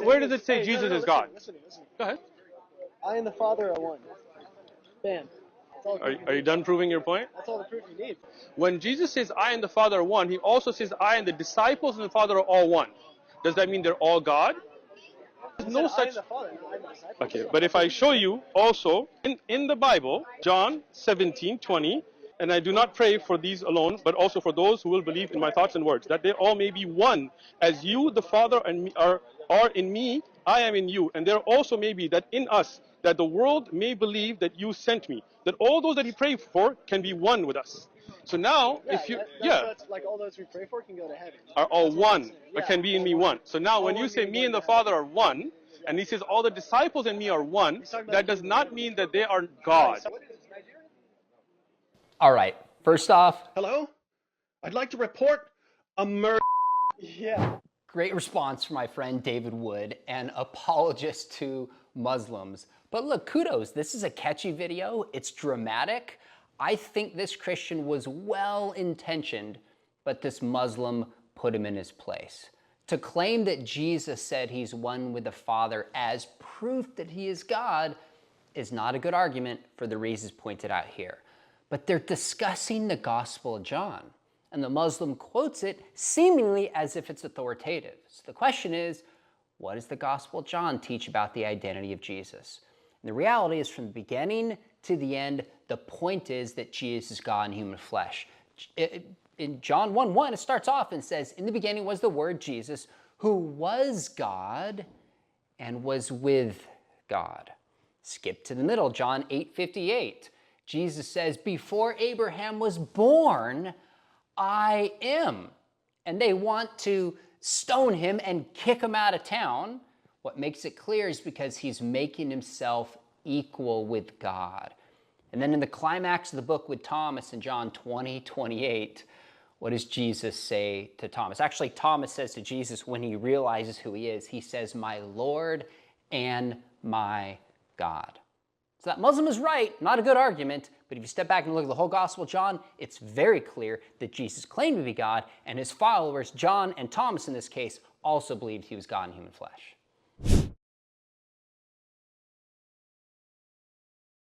Where does it say Hey, Jesus is listen, God? Listen. Go ahead. I and the Father are one. Bam. That's all the proof Are you done proving your point? That's all the proof you need. When Jesus says I and the Father are one, he also says I and the disciples and the Father are all one. Does that mean they're all God? There's no I such. and the Father, not I and the disciples. Okay, but if I show you also in the Bible, John 17:20, and I do not pray for these alone, but also for those who will believe in my thoughts and words, that they all may be one, as you, the Father, and me are in me, I am in you, and there also may be that in us, that the world may believe that you sent me, that all those that he prayed for can be one with us. So now, if you, that's like all those we pray for can go to heaven. are all That's what I'm one, saying. or Yeah, can be in all me one. So now, All when you one say meaning me going and the to heaven. Father are one, and he says all the disciples and me are one, He's talking about that the does kingdom of not heaven. mean that they are God. All right. First off, Hello? I'd like to report a murder. Yeah. great response from my friend David Wood, an apologist to Muslims. But look, kudos. This is a catchy video. It's dramatic. I think this Christian was well-intentioned, but this Muslim put him in his place. To claim that Jesus said he's one with the Father as proof that he is God is not a good argument for the reasons pointed out here. But they're discussing the Gospel of John, and the Muslim quotes it seemingly as if it's authoritative. So the question is, what does the Gospel of John teach about the identity of Jesus? And the reality is, from the beginning to the end, the point is that Jesus is God in human flesh. In John 1:1, it starts off and says, in the beginning was the Word, Jesus, who was God and was with God. Skip to the middle, John 8:58. Jesus says, before Abraham was born, I am. And they want to stone him and kick him out of town. What makes it clear is because he's making himself equal with God. And then in the climax of the book with Thomas in John 20:28, what does Jesus say to Thomas? Actually, Thomas says to Jesus when he realizes who he is, he says, my Lord and my God. So that Muslim is right, not a good argument, but if you step back and look at the whole Gospel of John, it's very clear that Jesus claimed to be God, and his followers, John and Thomas in this case, also believed he was God in human flesh.